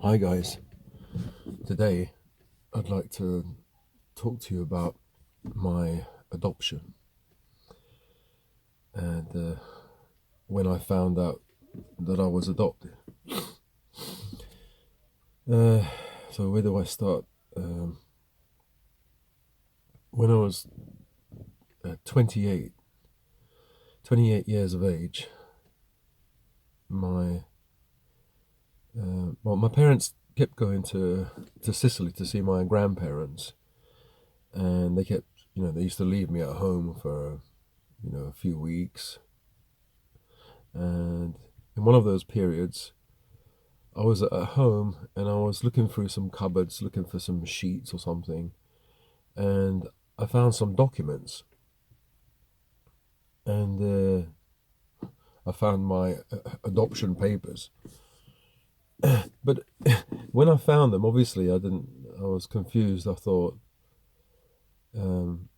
Hi guys, today I'd like to talk to you about my adoption and when I found out that I was adopted. Uh, so where do I start? Um, when I was 28, 28 years of age, my my parents kept going to Sicily to see my grandparents, and they kept, they used to leave me at home for a few weeks. And in one of those periods, I was at home and I was looking through some cupboards, looking for some sheets or something, and I found some documents, and I found my adoption papers. But when I found them, obviously I didn't. I was confused. I thought um,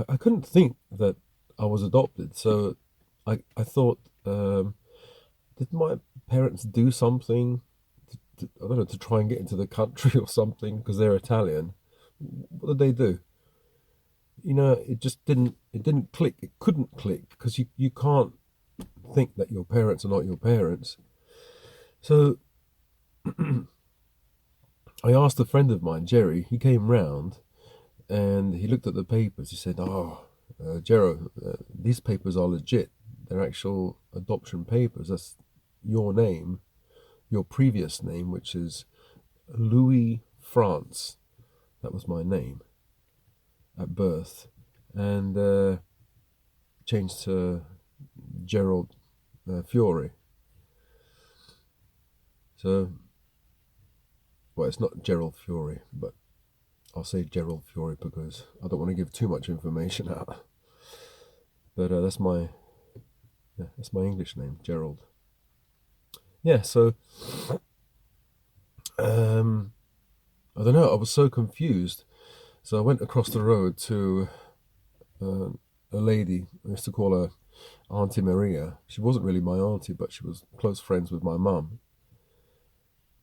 I couldn't think that I was adopted. So I thought, did my parents do something? I don't know, to try and get into the country or something because they're Italian. What did they do? It just didn't click. It couldn't click because you can't think that your parents are not your parents. So I asked a friend of mine, Jerry. He came round and he looked at the papers. He said, "Oh, Jero, these papers are legit. They're actual adoption papers. That's your name, your previous name, which is Louis France. That was my name at birth, and changed to Gerald Fiore. So, well, it's not Gerald Fiore, but I'll say Gerald Fiore because I don't want to give too much information out. But that's my English name, Gerald. Yeah. So um, I don't know. I was so confused. So I went across the road to uh, a lady. I used to call her Auntie Maria. She wasn't really my auntie, but she was close friends with my mum,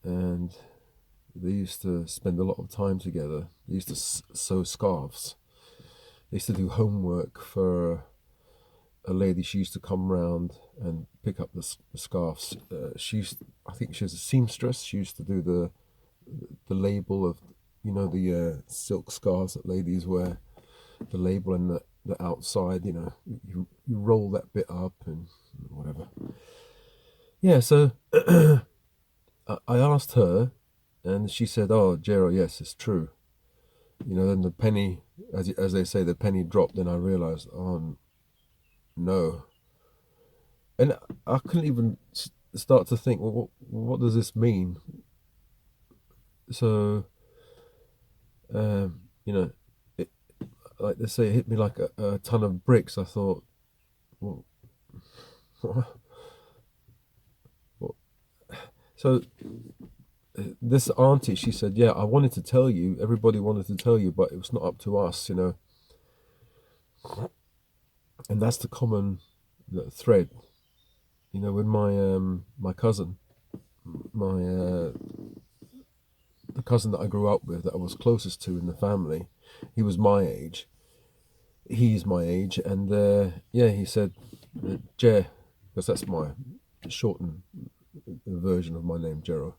and they used to spend a lot of time together. They used to sew scarves. They used to do homework for a lady. She used to come round and pick up the scarves. I think she was a seamstress. She used to do the label of, the silk scarves that ladies wear. The label and the outside. You roll that bit up and whatever. Yeah. So I asked her, and she said, "Oh, Jero, yes, it's true." Then the penny, as they say, the penny dropped. Then I realized, oh no, and I couldn't even start to think, well, what does this mean? So, you know, it, like they say, it hit me like a ton of bricks. I thought, well, what? What? So this auntie, she said, "Yeah, I wanted to tell you. Everybody wanted to tell you, but it was not up to us." And that's the common thread. With my cousin, my the cousin that I grew up with, that I was closest to in the family, he was my age. He's my age, and yeah, he said, Jer, because that's my shortened version of my name, Jero.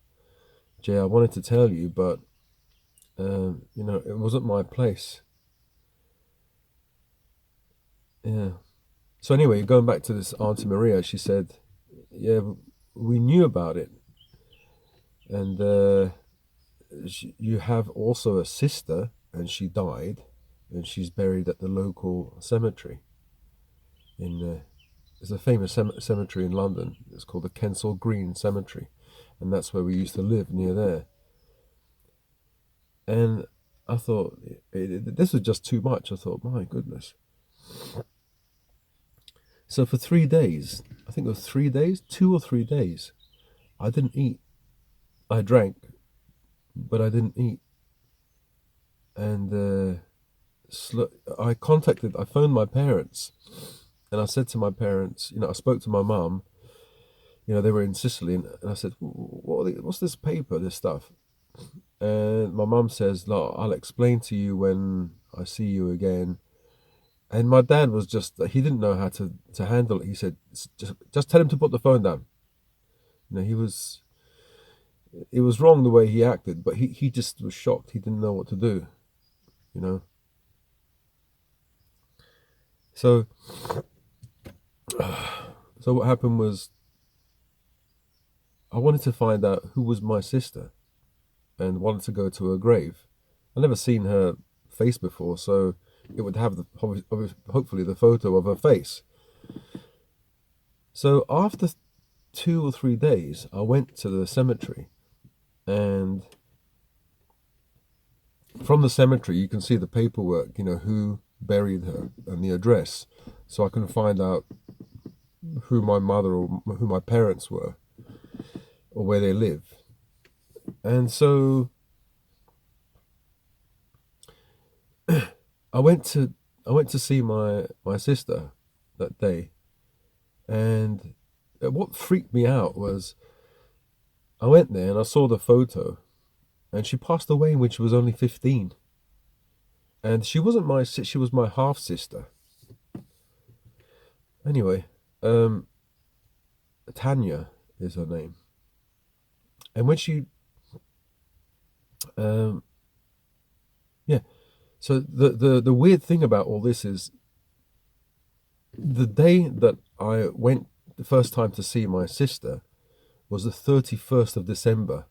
Jer, I wanted to tell you, but it wasn't my place. Yeah. So anyway, going back to this Auntie Maria, she said, yeah, we knew about it, and you have also a sister, and she died, and she's buried at the local cemetery in it's a famous cemetery in London. It's called the Kensal Green Cemetery, and that's where we used to live, near there. And I thought this was just too much. I thought, my goodness. So for 3 days, I think it was 3 days, 2 or 3 days, I didn't eat. I drank, but I didn't eat. And I phoned my parents, and I said to my parents, I spoke to my mum. They were in Sicily, and I said, what's this paper, this stuff? And my mum says, look, I'll explain to you when I see you again. And my dad was he didn't know how to handle it. He said, just tell him to put the phone down. He was, it was wrong the way he acted, but he just was shocked. He didn't know what to do, you know. So, so what happened was I wanted to find out who was my sister and wanted to go to her grave. I'd never seen her face before, so it would have hopefully the photo of her face. So after 2 or 3 days, I went to the cemetery, and from the cemetery you can see the paperwork, who buried her and the address, so I can find out who my mother or who my parents were or where they live. And so I went to see my sister that day, and what freaked me out was I went there and I saw the photo, and she passed away when she was only 15, and she was my half sister. Anyway, Tanya is her name, and when she yeah. So the weird thing about all this is the day that I went the first time to see my sister was the 31st of December.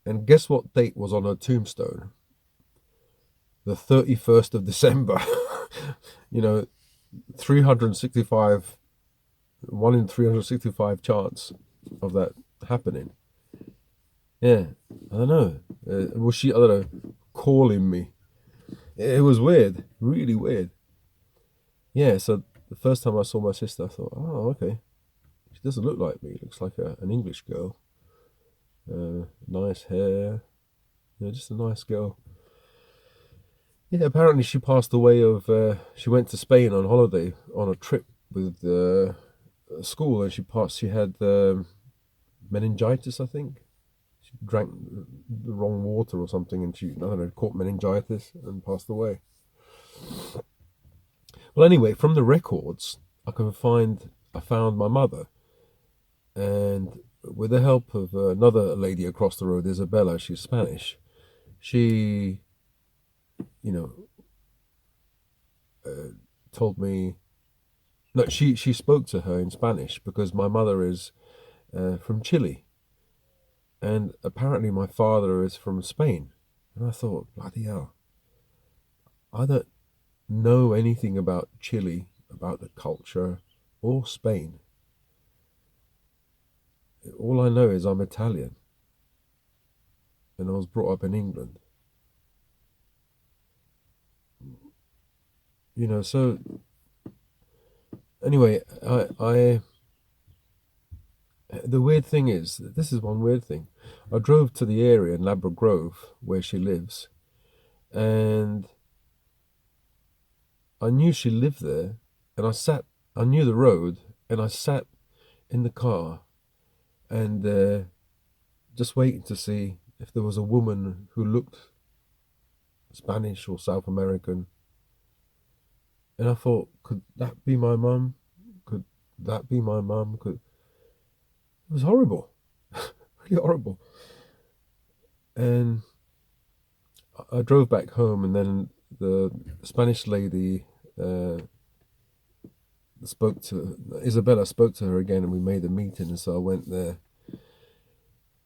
And guess what date was on her tombstone? The 31st of December. 365, 1 in 365 chance of that happening. Yeah, I don't know. Was she, I don't know, calling me? It was weird, really weird. Yeah, so the first time I saw my sister, I thought, oh, okay. She doesn't look like me. Looks like an English girl. Nice hair. Just a nice girl. Yeah, apparently she passed away she went to Spain on holiday, on a trip with school, and she had meningitis, I think. She drank the wrong water or something, and I don't know, caught meningitis and passed away. Well, anyway, from the records, I found my mother, and with the help of another lady across the road, Isabella, she's Spanish. She, told me. No, she spoke to her in Spanish because my mother is from Chile, and apparently my father is from Spain. And I thought, bloody hell, I don't know anything about Chile, about the culture, or Spain. All I know is I'm Italian, and I was brought up in England. So anyway, the weird thing is, this is one weird thing. I drove to the area in Ladbroke Grove where she lives, and I knew she lived there, and I knew the road, and I sat in the car and just waiting to see if there was a woman who looked Spanish or South American. And I thought, could that be my mum? Could that be my mum? It was horrible, really horrible. And I drove back home, and then the Spanish lady Isabella spoke to her again, and we made a meeting, and so I went there,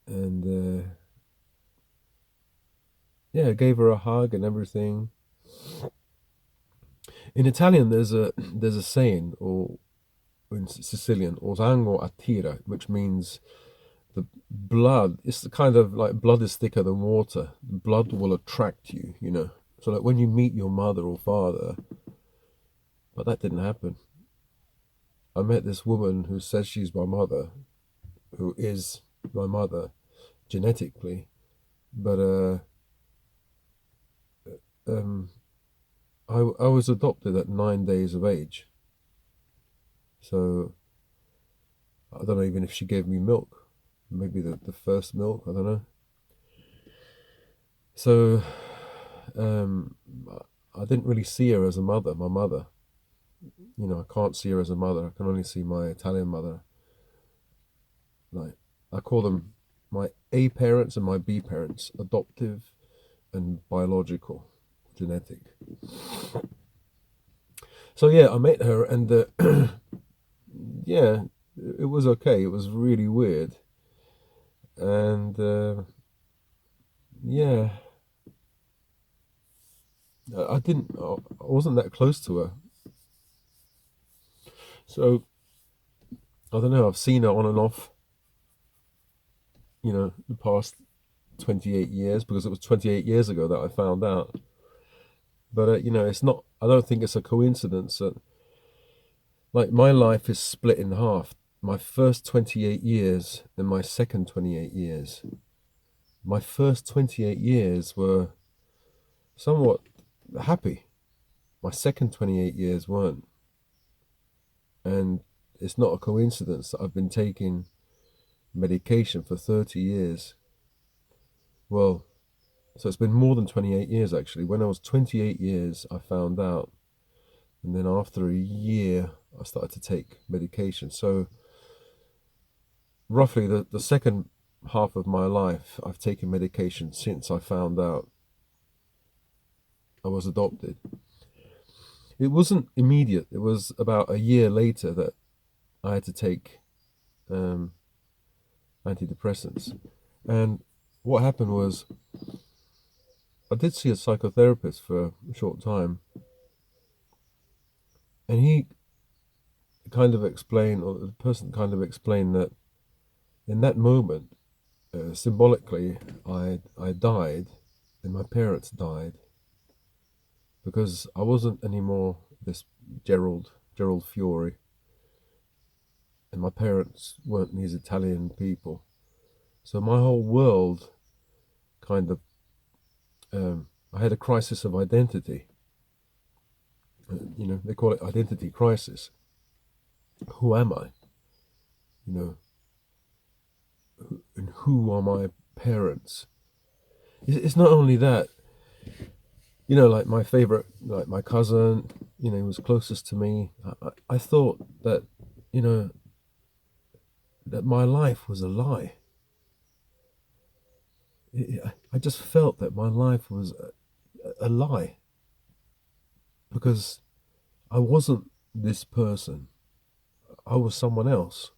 and yeah, I gave her a hug and everything. In Italian, there's a saying, or in Sicilian, "Osango attira," which means the blood. It's the kind of like blood is thicker than water. Blood will attract you, So like when you meet your mother or father, but that didn't happen. I met this woman who says she's my mother, who is my mother genetically, but I was adopted at 9 days of age, so I don't know even if she gave me milk. maybe the first milk. I don't know. So um, I didn't really see her as a mother. My mother, I can't see her as a mother. I can only see my Italian mother. Like I call them my A parents and my B parents, adoptive and biological, genetic. So yeah, I met her, and yeah, it was okay. It was really weird, and yeah, I wasn't that close to her. So I don't know. I've seen her on and off, the past 28 years, because it was 28 years ago that I found out. But it's not. I don't think it's a coincidence that, like, my life is split in half. My first 28 years and my second 28 years. My first 28 years were somewhat happy. My second 28 years weren't. And it's not a coincidence that I've been taking medication for 30 years. Well, so it's been more than 28 years actually. When I was 28 years, I found out. And then after a year, I started to take medication. So roughly the second half of my life, I've taken medication since I found out I was adopted. It wasn't immediate. It was about a year later that I had to take um, antidepressants. And what happened was I did see a psychotherapist for a short time, and he kind of explained, or the person kind of explained, that in that moment, symbolically, I died, and my parents died, because I wasn't anymore this Gerald Fiore, and my parents weren't these Italian people. So my whole world kind of, I had a crisis of identity. They call it identity crisis. Who am I? And who are my parents? It's not only that. Like my favorite, like my cousin, he was closest to me. I thought that, that my life was a lie. I just felt that my life was a lie, because I wasn't this person. I was someone else.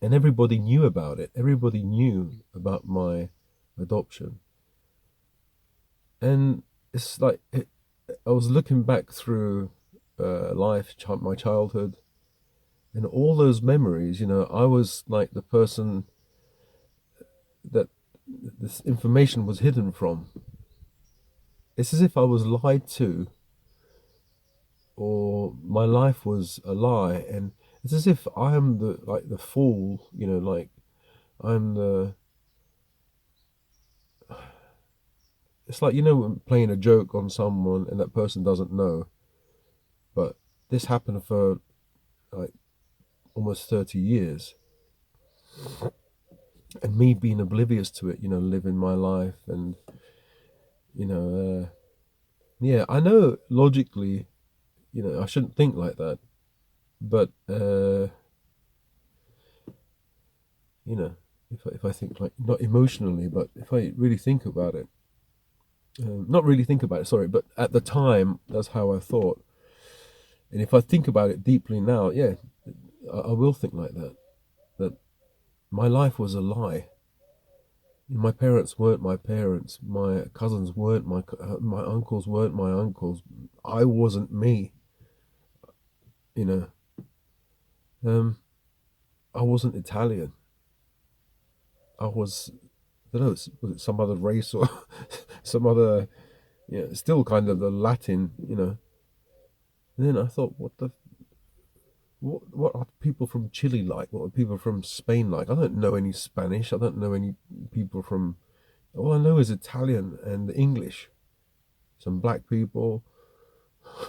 And everybody knew about it. Everybody knew about my adoption. And it's like, I was looking back through life, my childhood, and all those memories. I was like the person that this information was hidden from. It's as if I was lied to, or my life was a lie, and it's as if I am the fool. Like I'm the. It's like, playing a joke on someone and that person doesn't know. But this happened for like almost 30 years. And me being oblivious to it, living my life. And, yeah, I know logically, I shouldn't think like that. But, if I think, like, not emotionally, but if I really think about it, not really think about it, sorry, but at the time, that's how I thought. And if I think about it deeply now, yeah, I will think like that. That my life was a lie. My parents weren't my parents. My cousins weren't my uncles weren't my uncles. I wasn't me. You know, I wasn't Italian. I was, I don't know, was it some other race or some other, still kind of the Latin. And then I thought, what are people from Chile like? What are people from Spain like? I don't know any Spanish. I don't know any people from. All I know is Italian and English. Some black people,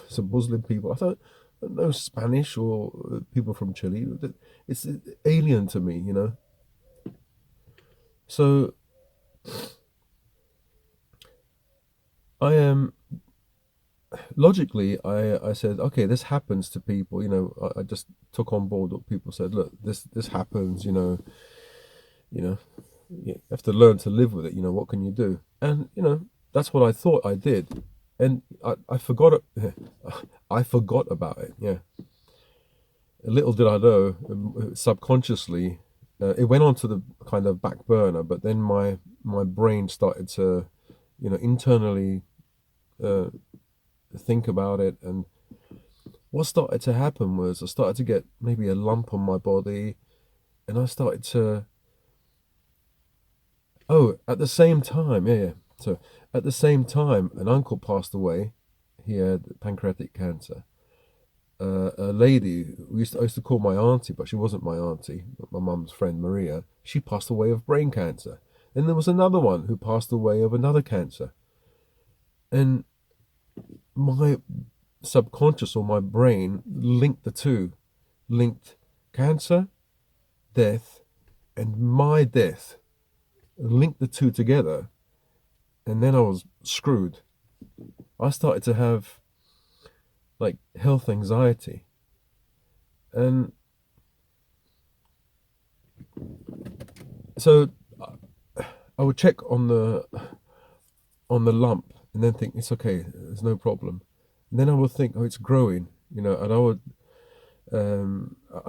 some Muslim people. I no Spanish or people from Chile. It's alien to me, you know. So I am logically, I said, okay, this happens to people. You know, I just took on board what people said. Look, this happens. You know, you have to learn to live with it. You know, what can you do? And you know, that's what I thought I did, and I forgot it. I forgot about it. Yeah, little did I know, subconsciously, it went onto the kind of back burner. But then my brain started to, you know, internally uh, think about it. And what started to happen was I started to get maybe a lump on my body, and I started to. Oh, at the same time, yeah. So at the same time, an uncle passed away. He had pancreatic cancer. A lady I used to call my auntie, but she wasn't my auntie, but my mum's friend Maria. She passed away of brain cancer. And there was another one who passed away of another cancer. And my subconscious or my brain linked the two, linked cancer, death, and my death, linked the two together. And then I was screwed. I started to have like health anxiety. And so I would check on the lump and then think it's okay, there's no problem. And then I would think, oh, it's growing, you know, and I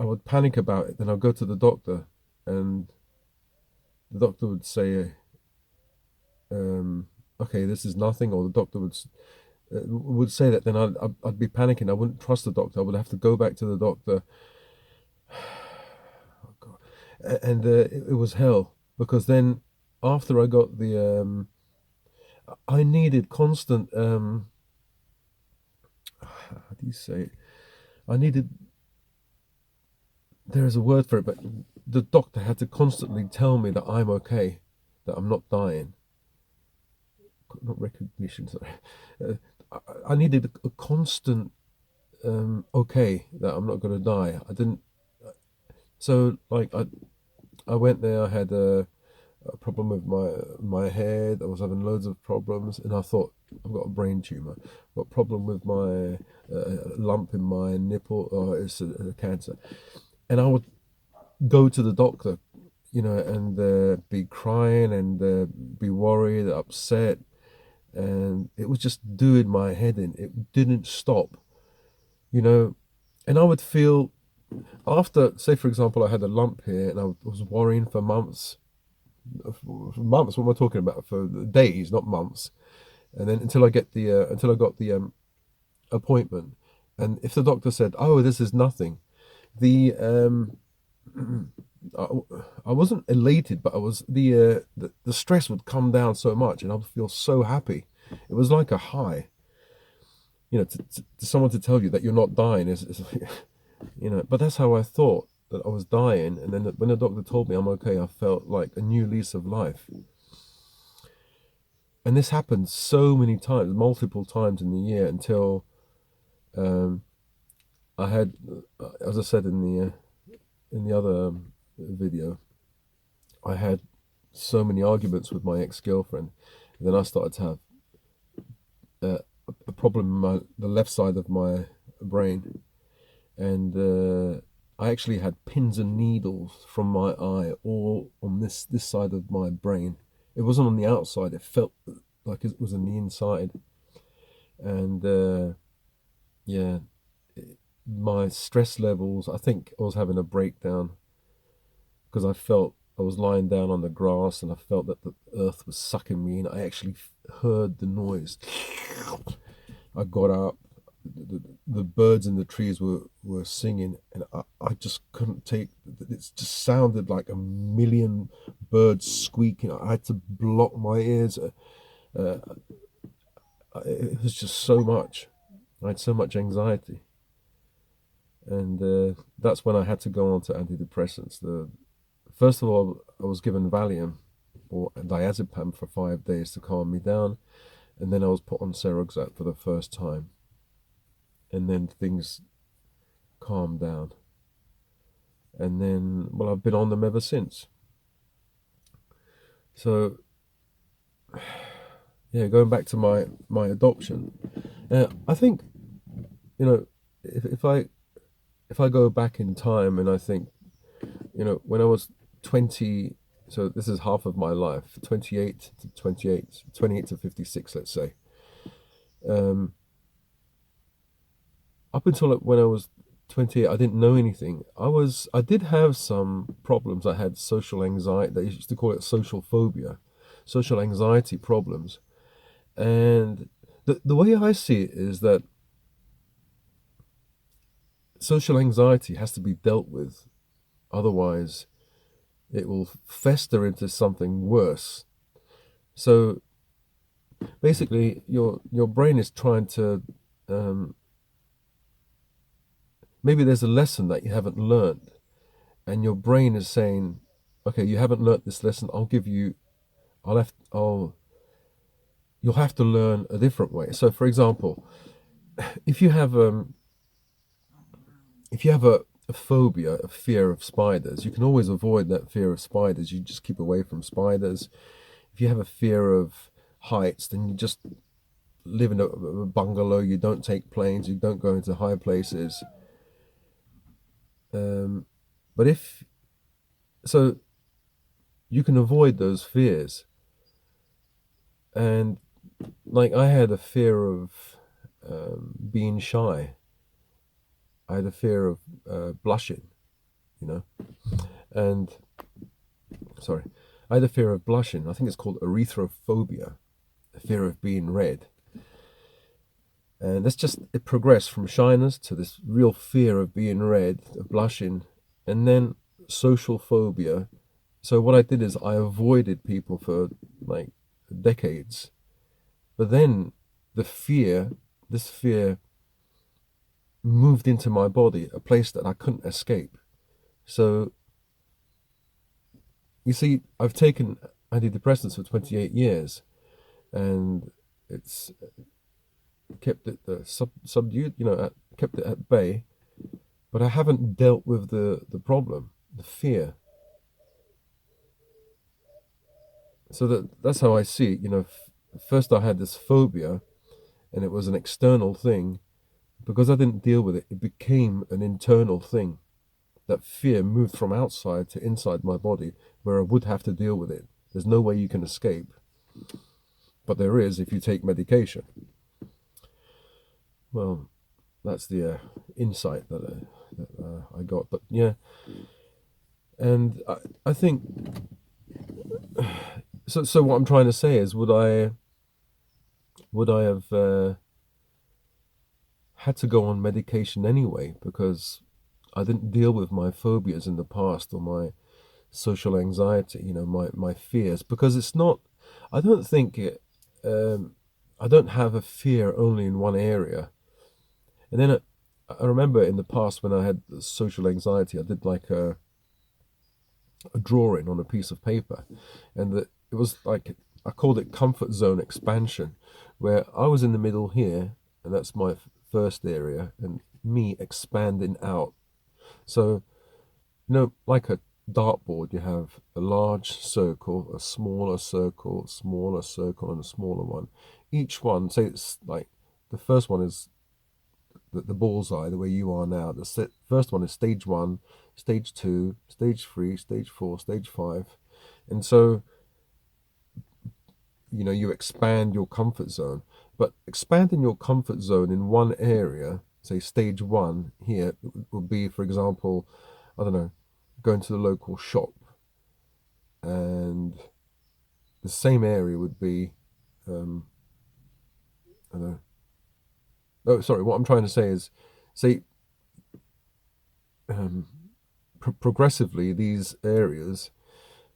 would panic about it. Then I'll go to the doctor, and the doctor would say, okay, this is nothing, or the doctor would say that. Then I'd be panicking. I wouldn't trust the doctor. I would have to go back to the doctor. Oh, God. And it was hell, because then after I got I needed constant. How do you say it? I needed. There is a word for it, but the doctor had to constantly tell me that I'm okay, that I'm not dying. Not recognition, sorry. I needed a constant okay, that I'm not going to die. I didn't. So like I went there. I had a problem with my head. I was having loads of problems, and I thought I've got a brain tumor. I've got a problem with my lump in my nipple, or it's a cancer. And I would go to the doctor, you know, and be crying and be worried, upset, and it was just doing my head in. It didn't stop, you know, and I would feel after, say for example, I had a lump here, and I was worrying for months. For months, what am I talking about? For days, not months. And then until I got the appointment, and if the doctor said, "Oh, this is nothing," the I, I wasn't elated, but I was the stress would come down so much, and I would feel so happy. It was like a high, you know, to someone to tell you that you're not dying is you know. But that's how I thought that I was dying, and then when the doctor told me I'm okay, I felt like a new lease of life. And this happened so many times, multiple times in the year, until um, I had, as I said in the other video, I had so many arguments with my ex-girlfriend. And then I started to have uh, a problem in the left side of my brain, and I actually had pins and needles from my eye all on this side of my brain. It wasn't on the outside. It felt like it was on the inside, and yeah, my stress levels. I think I was having a breakdown, because I felt I was lying down on the grass, and I felt that the earth was sucking me in. I actually heard the noise. I got up. The birds in the trees were singing, and I just couldn't take it. Just sounded like a million birds squeaking. I had to block my ears. Uh, it was just so much. I had so much anxiety, and that's when I had to go on to antidepressants. First of all, I was given Valium or diazepam for 5 days to calm me down, and then I was put on Seroxat for the first time, and then things calmed down. And then, well, I've been on them ever since. So, yeah, going back to my adoption, I think, you know, if I go back in time and I think, when I was 20, so this is half of my life, 28 to 56, let's say. Um, Up until when I was 28, I didn't know anything. I did have some problems. I had social anxiety. They used to call it social phobia, social anxiety problems. And the way I see it is that social anxiety has to be dealt with. Otherwise, it will fester into something worse. So basically, your brain is trying to maybe there's a lesson that you haven't learned, and your brain is saying, "Okay, you haven't learned this lesson. I'll you'll have to learn a different way." So, for example, if you have a phobia, a fear of spiders, you can always avoid that fear of spiders. You just keep away from spiders. If you have a fear of heights, then you just live in a bungalow. You don't take planes. You don't go into high places. But if so, you can avoid those fears. And like I had a fear of being shy. I had a fear of blushing, you know, and sorry, I had a fear of blushing. I think it's called erythrophobia, a fear of being red. And that's just, it progressed from shyness to this real fear of being red, of blushing, and then social phobia. So what I did is I avoided people for like decades. But then this fear moved into my body, a place that I couldn't escape. So, you see, I've taken antidepressants for 28 years, and it's kept it subdued, kept it at bay. But I haven't dealt with the problem, the fear. So that's how I see it. First I had this phobia, and it was an external thing. Because I didn't deal with it, it became an internal thing. That fear moved from outside to inside my body, where I would have to deal with it. There's no way you can escape. But there is if you take medication. Well, that's the insight that I got. But yeah, and I think so. So what I'm trying to say is, would I have had to go on medication anyway because I didn't deal with my phobias in the past, or my social anxiety, my fears, because it's not, I don't think I don't have a fear only in one area. And then I remember in the past when I had social anxiety, I did like a drawing on a piece of paper, and it was like, I called it comfort zone expansion, where I was in the middle here, and that's my first area, and me expanding out. So, like a dartboard, you have a large circle, a smaller circle, and a smaller one. Each one, say it's like the first one is the bullseye, the way you are now. The first one is stage 1, stage 2, stage 3, stage 4, stage 5. And so, you expand your comfort zone. But expanding your comfort zone in one area, say stage 1 here, would be, for example, I don't know, going to the local shop. And the same area would be, I don't know. Oh, sorry, what I'm trying to say is, say, progressively these areas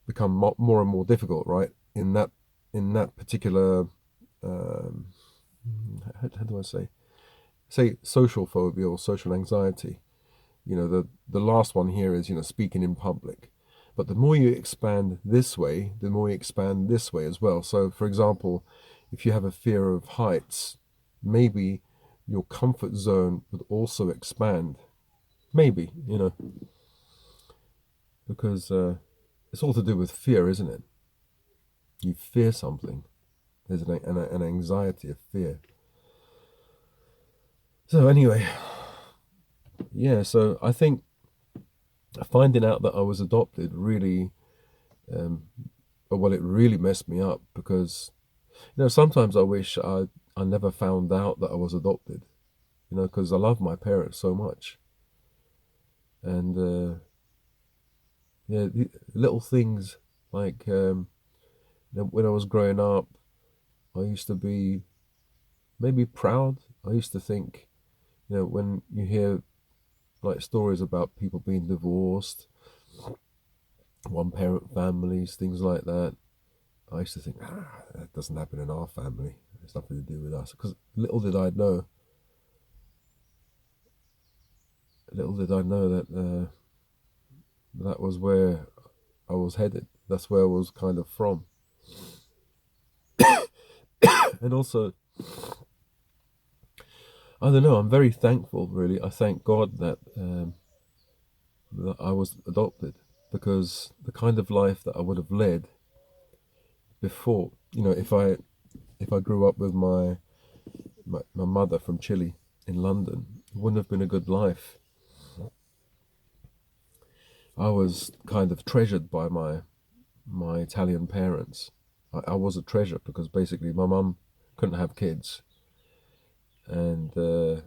become more and more difficult, right? In that particular, how do I say social phobia or social anxiety. The last one here is speaking in public. But the more you expand this way, the more you expand this way as well. So, for example, if you have a fear of heights, maybe your comfort zone would also expand. Maybe, because it's all to do with fear, isn't it? You fear something. There's an anxiety of fear. So anyway, yeah. So I think finding out that I was adopted really, um, well, it really messed me up because sometimes I wish I never found out that I was adopted. Because I love my parents so much, and yeah, the little things like when I was growing up, I used to be maybe proud. I used to think, when you hear like stories about people being divorced, one parent families, things like that. I used to think, that doesn't happen in our family. It's nothing to do with us. Because little did I know that that was where I was headed. That's where I was kind of from. And also, I don't know. I'm very thankful, really. I thank God that I was adopted because the kind of life that I would have led before, if I grew up with my mother from Chile in London, it wouldn't have been a good life. I was kind of treasured by my Italian parents. I was a treasure because basically my mum couldn't have kids, and there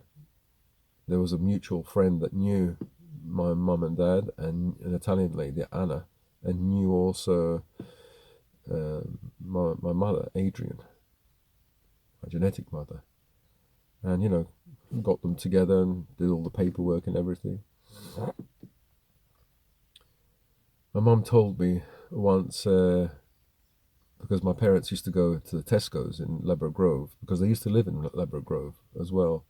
was a mutual friend that knew my mum and dad, and an Italian lady, Anna, and knew also my mother, Adrian, my genetic mother, and got them together and did all the paperwork and everything. My mum told me once, because my parents used to go to the Tesco's in Ladbroke Grove, because they used to live in Ladbroke Grove as well.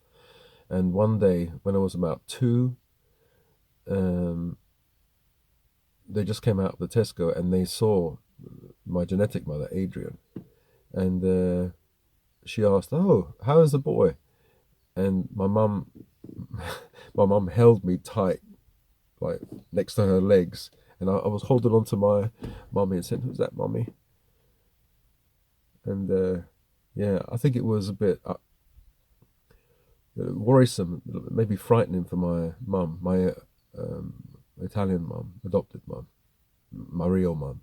And one day, when I was about 2, um, they just came out of the Tesco and they saw my genetic mother, Adrian. And she asked, "Oh, how is the boy?" And my mum held me tight, like next to her legs. And I was holding on to my mummy and said, "Who's that, mummy?" And yeah, I think it was a bit worrisome, maybe frightening for my mum, my um, Italian mum, adopted mum, my real mum.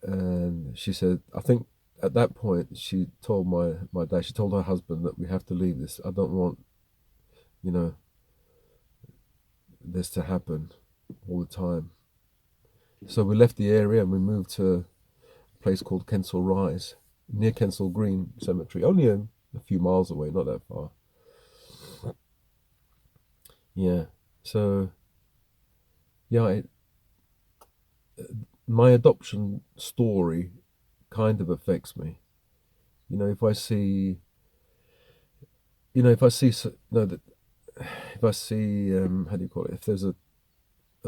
And she said, I think at that point she told my dad, she told her husband that we have to leave this. I don't want, you know, this to happen all the time. So we left the area and we moved to a place called Kensal Rise, near Kensal Green Cemetery, only a few miles away, not that far. Yeah. So yeah, my adoption story kind of affects me. If I see, if I see, no, that if I see, how do you call it? If there's a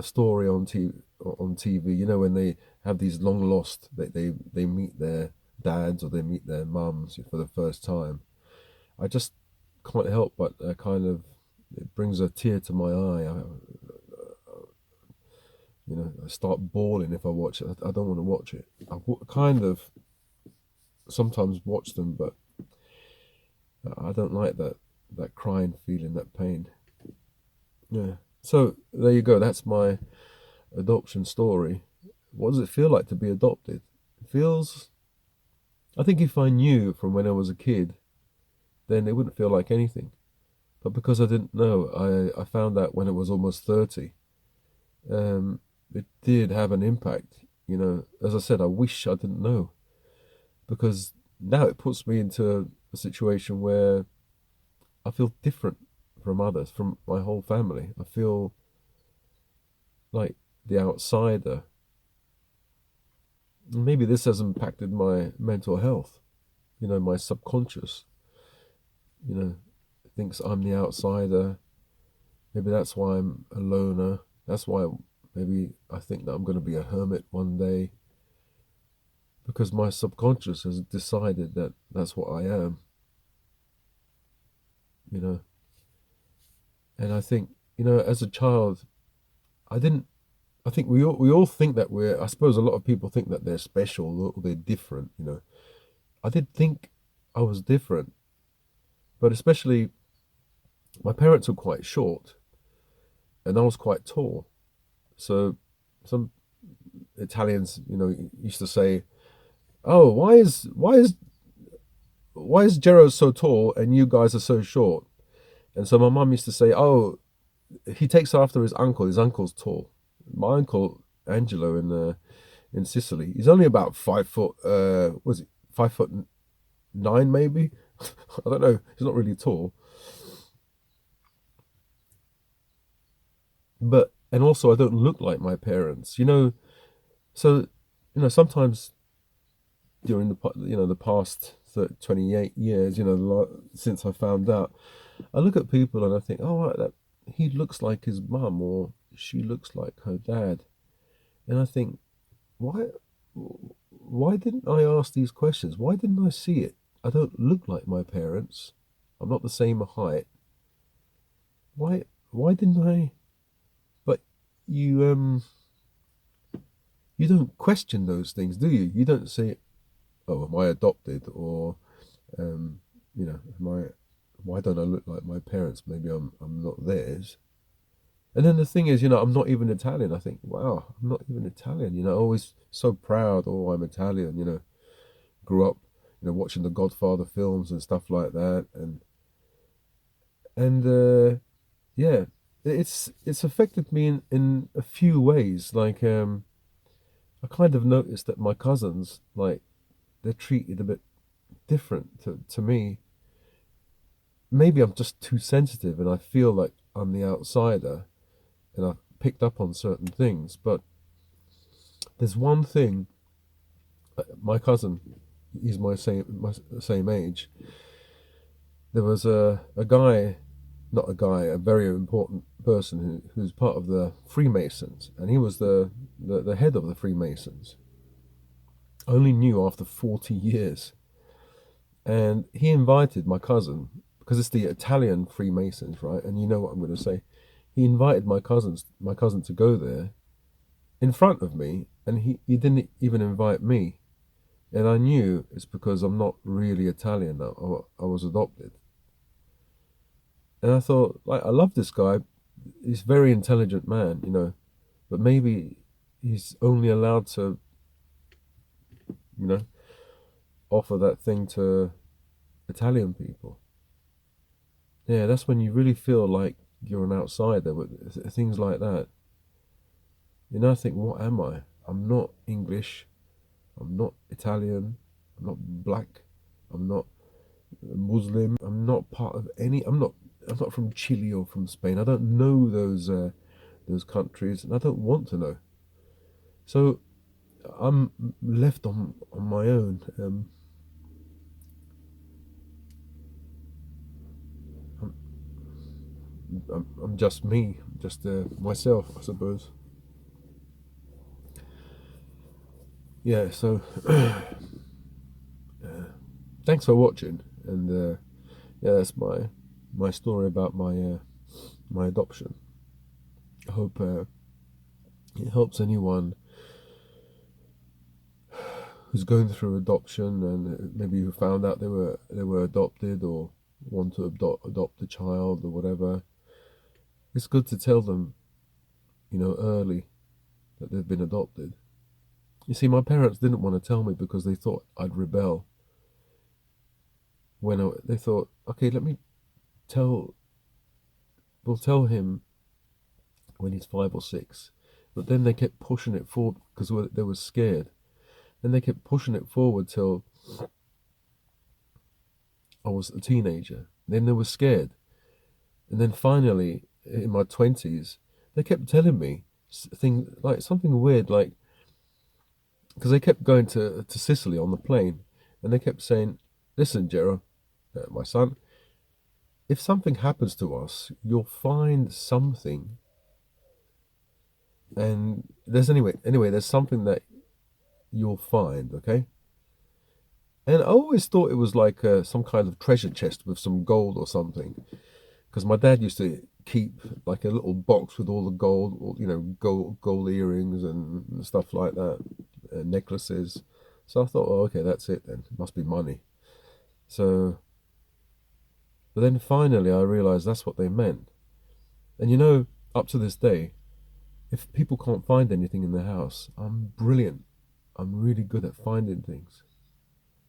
story on TV, when they have these long lost, they meet their dads or they meet their mums for the first time. I just can't help but kind of it brings a tear to my eye. I start bawling if I watch it. I don't want to watch it. Kind of sometimes watch them, but I don't like that crying feeling, that pain. Yeah. So there you go. That's my adoption story. What does it feel like to be adopted? It feels. I think if I knew from when I was a kid, then it wouldn't feel like anything. But because I didn't know, I found out when I was almost 30. It did have an impact. As I said, I wish I didn't know because now it puts me into a situation where I feel different from others, from my whole family. I feel like the outsider. Maybe this has impacted my mental health. My subconscious, you know, thinks I'm the outsider. Maybe that's why I'm a loner. That's why maybe I think that I'm going to be a hermit one day because my subconscious has decided that that's what I am, you know. And I think, as a child, I didn't. I think we all think that we're. I suppose a lot of people think that they're special or they're different. I did think I was different, but especially my parents were quite short, and I was quite tall. So some Italians, used to say, "Oh, why is Jero so tall and you guys are so short?" And so my mum used to say, "Oh, he takes after his uncle. His uncle's tall." My uncle Angelo in Sicily, he's only about 5 foot. Was it 5'9" maybe? I don't know. He's not really tall, but and also I don't look like my parents. So sometimes during the past 28 years, since I found out, I look at people and I think, oh, right, that he looks like his mum or she looks like her dad, and I think, why, why didn't I ask these questions? Why didn't I see it? I don't look like my parents. I'm not the same height. Why didn't I? But you you don't question those things, do you? You don't say, oh, am I adopted, or um, am I? Why don't I look like my parents? Maybe I'm not theirs. And then the thing is, I'm not even Italian. I think, wow, I'm not even Italian. Always so proud. Oh, I'm Italian. Grew up, watching the Godfather films and stuff like that, and yeah, it's affected me in a few ways. Like, I kind of noticed that my cousins, like, they're treated a bit different to me. Maybe I'm just too sensitive and I feel like I'm the outsider and I've picked up on certain things. But there's one thing. My cousin, he's my same age. There was a guy, not a guy, a very important person who's part of the Freemasons, and he was the head of the Freemasons. I only knew after 40 years. And he invited my cousin, because it's the Italian Freemasons, right? And you know what I'm going to say. He invited my cousin to go there in front of me, and he didn't even invite me. And I knew it's because I'm not really Italian. I was adopted. And I thought, like, I love this guy. He's a very intelligent man, but maybe he's only allowed to, you know, offer that thing to Italian people. Yeah, that's when you really feel like you're an outsider with things like that. I think, what am I? I'm not English. I'm not Italian. I'm not black. I'm not Muslim. I'm not part of any. I'm not from Chile or from Spain. I don't know those countries, and I don't want to know. So I'm left on my own. I'm, I'm just me, just myself, I suppose. Yeah. So thanks for watching, and yeah, that's my story about my adoption. I hope it helps anyone who's going through adoption and maybe who found out they were adopted or want to adopt a child or whatever. It's good to tell them, early that they've been adopted. You see, my parents didn't want to tell me because they thought I'd rebel. They thought, okay, tell, we'll tell him when he's 5 or 6. But then they kept pushing it forward because they were scared. Then they kept pushing it forward till I was a teenager. Then they were scared. And then finally, in my 20s, they kept telling me things like something weird, like, because they kept going to Sicily on the plane, and they kept saying, listen, Jero, my son, if something happens to us, you'll find something. And there's something that you'll find, okay? And I always thought it was like some kind of treasure chest with some gold or something, because my dad used to keep like a little box with all the gold, gold earrings and stuff like that, necklaces. So I thought, oh, okay, that's it then. It must be money. So, but then finally I realized that's what they meant. And up to this day, if people can't find anything in the house, I'm brilliant. I'm really good at finding things.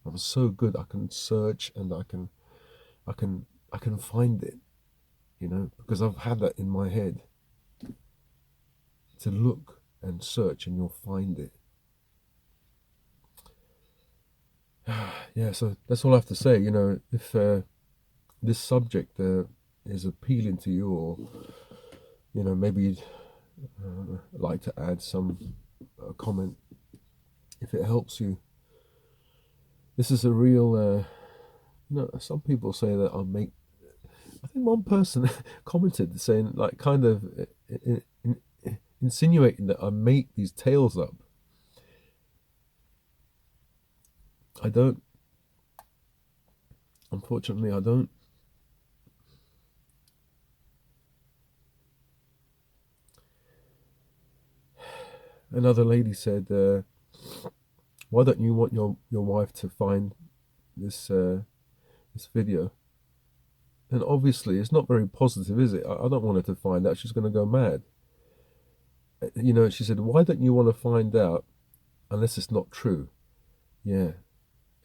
I'm so good. I can search and I can, I can find it. Because I've had that in my head to look and search, and you'll find it. Yeah, so that's all I have to say. If this subject is appealing to you, or maybe you'd like to add some comment, if it helps you. This is a real. Some people say that I think one person commented saying, like, kind of insinuating that I make these tales up. I don't. Unfortunately, I don't. Another lady said, "Why don't you want your wife to find this video?" And obviously, it's not very positive, is it? I don't want her to find out. She's going to go mad. She said, "Why don't you want to find out unless it's not true?" Yeah.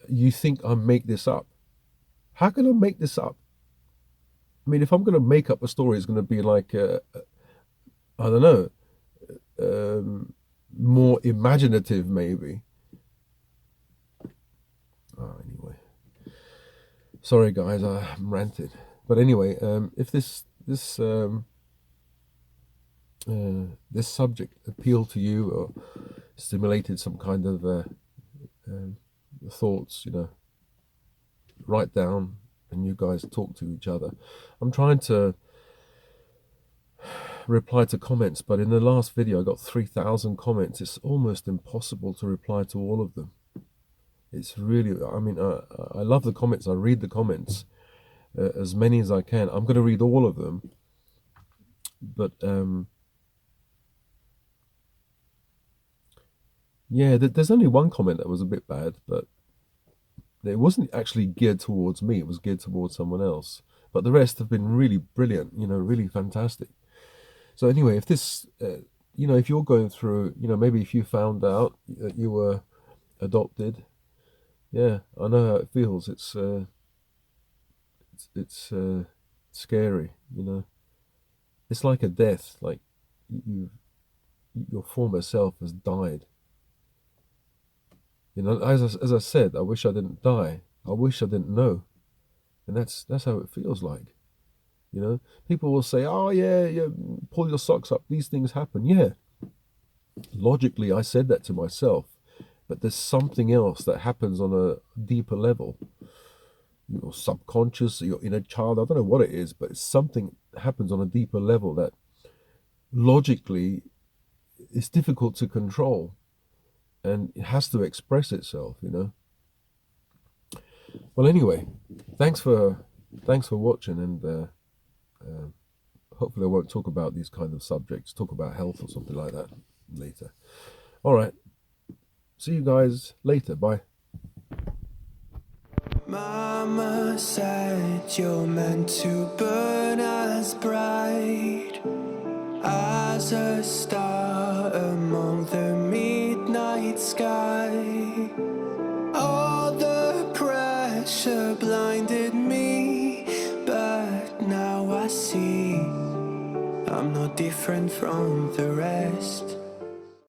You think I make this up? How can I make this up? I mean, if I'm going to make up a story, it's going to be like, I don't know, more imaginative, maybe. Oh, anyway. Sorry, guys, I'm ranted. But anyway, if this subject appealed to you or stimulated some kind of thoughts, write down and you guys talk to each other. I'm trying to reply to comments, but in the last video I got 3,000 comments. It's almost impossible to reply to all of them. It's really, I mean, I love the comments. I read the comments, as many as I can. I'm going to read all of them, but yeah, there's only one comment that was a bit bad, but it wasn't actually geared towards me. It was geared towards someone else. But the rest have been really brilliant, really fantastic. So anyway, if this, if you're going through, maybe if you found out that you were adopted, yeah, I know how it feels. It's scary, It's like a death. Like your former self has died. As I said, I wish I didn't die. I wish I didn't know, and that's how it feels like. People will say, "Oh yeah, pull your socks up. These things happen." Yeah, logically, I said that to myself, but there's something else that happens on a deeper level. Your subconscious, your inner child. I don't know what it is, but it's something that happens on a deeper level that logically is difficult to control. And it has to express itself, Well, anyway, thanks for watching, and hopefully I won't talk about these kind of subjects. Talk about health or something like that later. All right. See you guys later. Bye. Mama said you're meant to burn as bright as a star among the midnight sky. All the pressure blinded me, but now I see I'm no different from the rest.